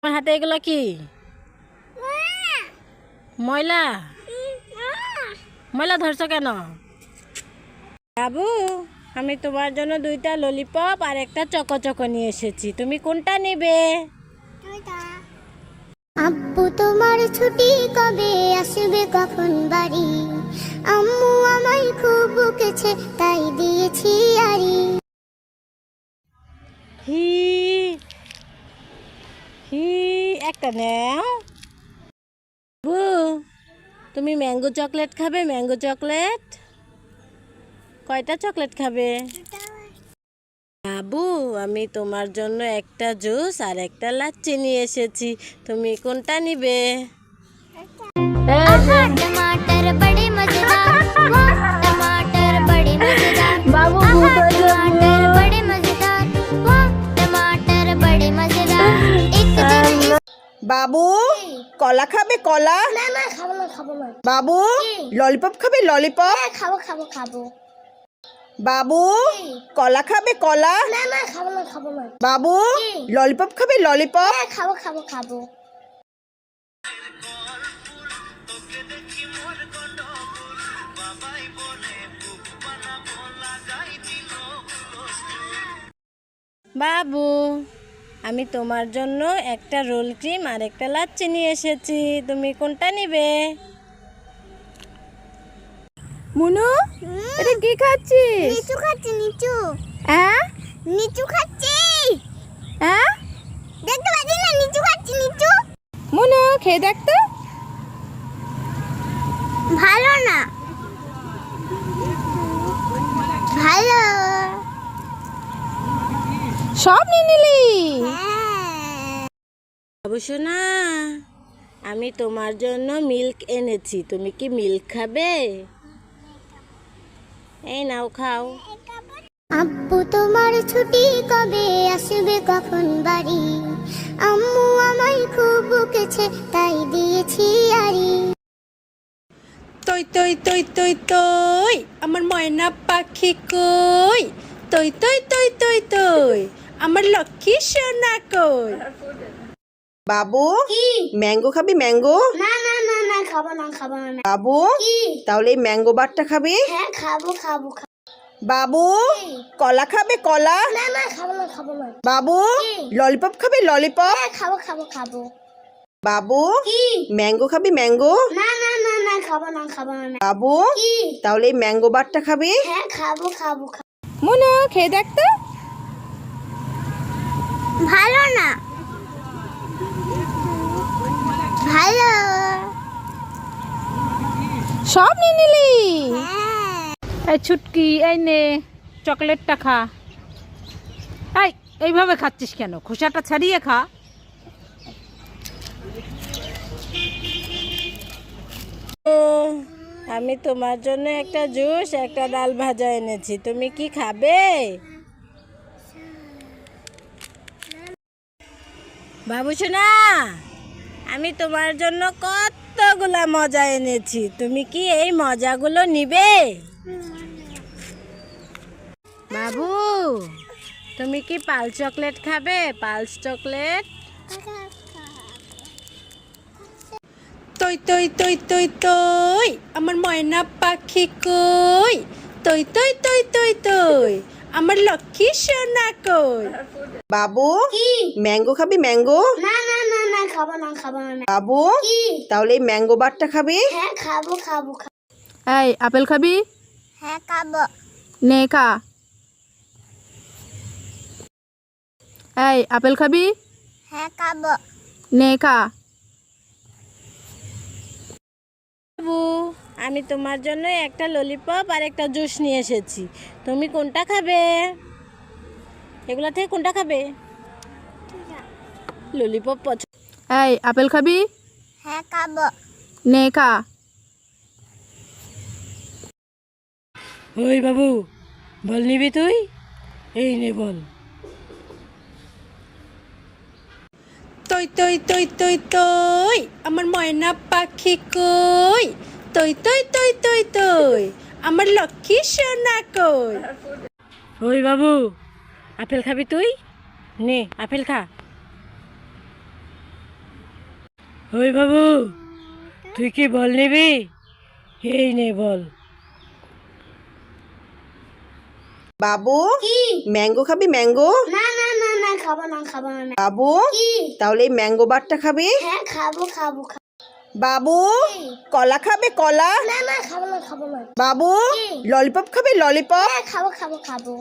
আমার হাতে এগুলো কি? ময়লা। ময়লা ধরছো কেন? বাবু, আমি তোমার জন্য 2টা ললিপপ আর একটা চকো চকো নিয়ে এসেছি। তুমি কোনটা নেবে? আব্বু তোমার ছুটি কবে আসবে, কখন বাড়ি? আম্মু আমায় খুব বকেছে, তাই দিয়েছি আরি। হি হি একটা নাও। বাবু, তুমি ম্যাঙ্গো চকলেট খাবে? ম্যাঙ্গো চকলেট কয়টা চকলেট খাবে? বাবু, আমি তোমার জন্য একটা জুস আর একটা লাচ্ছি নিয়ে এসেছি। তুমি কোনটা নিবে? टमाटर बड़े मजेदार, वाह टमाटर बड़े मजेदार। बाबू, टमाटर बड़े मजेदार, वाह टमाटर बड़े मजेदार। एक दिन বাবু, কলা খাবে? কলা। না না খাবো না। বাবু, ললিপপ খাবে? ললিপপ। খাবো। বাবু, কলা খাবে? কলা। না না খাবো না। বাবু, ললিপপ খাবে? ললিপপ। খাবো। বাবু, আমি তোমার জন্য একটা রোল ক্রিম আর একটা লাচ্ছি নিয়ে এসেছি। তুমি কোনটা নিবে? মুনু, এটা কি খাচ্ছিস? নিচু খাচ্ছি। হ্যাঁ নিচু খাচ্ছি। হ্যাঁ দেখতে পাচ্ছি না, নিচু খাচ্ছি। মুনু, খেয়ে দেখ তো। ভালো না। ভালো। সব নিয়ে নিলি? হ্যাঁ। বাবু সোনা, আমি তোমার জন্য মিল্ক এনেছি। তুমি কি মিল্ক খাবে? এই নাও, খাও। আব্বু তোমার ছুটি কবে আসবে, কখন বাড়ি? আম্মু আমায় খুব বকেছে, তাই দিয়েছি আরি। তই তই তই তই তই আমার ময়না পাখি কই? তই তই তই তই তই আমার লক্ষ্মী সোনা কই? বাবু, ম্যাঙ্গো খাবি? ম্যাঙ্গো। না খাবো না। বাবু, তাহলে এই ম্যাঙ্গো বারটা খাবি? হ্যাঁ খাবো। বাবু, কলা খাবে? কলা। না খাবো না। বাবু, ললিপপ খাবে? ললিপপ। হ্যাঁ খাবো। বাবু, ম্যাঙ্গো খাবি? ম্যাঙ্গো। না খাবো না। বাবু, তাহলে এই ম্যাঙ্গো বারটা খাবি? হ্যাঁ খাবো। মুনু, খেয়ে দেখ তো। ভালো না। ভালো। সব নিয়ে নিলি? হ্যাঁ। এই ছুটকি, এই নে চকলেটটা খা। এইভাবে খাচ্ছিস কেন? খোসাটা ছাড়িয়ে খা। আমি তোমার জন্য একটা জুস, একটা ডাল ভাজা এনেছি। তুমি কি খাবে? বাবু সোনা, আমি তোমার জন্য কতগুলা মজা এনেছি। তুমি কি এই মজাগুলো নিবে? বাবু, তুমি কি পাল চকলেট খাবে? Pulse chocolate. তই তই তই তই তই আমার ময়না পাখি কই? তই তই তই তই তই আমার লক্ষ্মী সোনা কই? বাবু, ম্যাঙ্গো খাবি? ম্যাঙ্গো। না খাবো না। বাবু, তাহলে এই ম্যাঙ্গো বারটা খাবি? হ্যাঁ খাবো। এই আপেল খাবি? হ্যাঁ খাবো। নে খা। এই আপেল খাবি? হ্যাঁ খাবো। নে খা। বাবু, আমি তোমার জন্য একটা ললিপপ আর একটা জুস নিয়ে এসেছি। তুমি কোনটা খাবে? এগুলা থেকে কোনটা খাবে? ললিপপ পছন্দ। এই আপেল খাবি? হ্যাঁ খাবো। নে খা। ওই বাবু, বল নিবি তুই? এই নে বল। তই তই তই তই তই আমার ময়না পাখি কই? তই তই তই তই তই আমার লক্ষ্মী সোনা কই? ওই বাবু, আপেল খাবি তুই? নে আপেল খা। ওই বাবু, তুই কি বল নিবি? এই নে বল। বাবু ম্যাঙ্গো খাবি ম্যাঙ্গো? না না না না, খাবো না খাবো না। বাবু তাহলে এই ম্যাঙ্গো বারটা খাবে? হ্যাঁ খাবো খাবো খাবো। বাবু কলা খাবে কলা? না না, খাবো না খাবো না। বাবু ললিপপ খাবে ললিপপ? হ্যাঁ খাবো খাবো খাবো।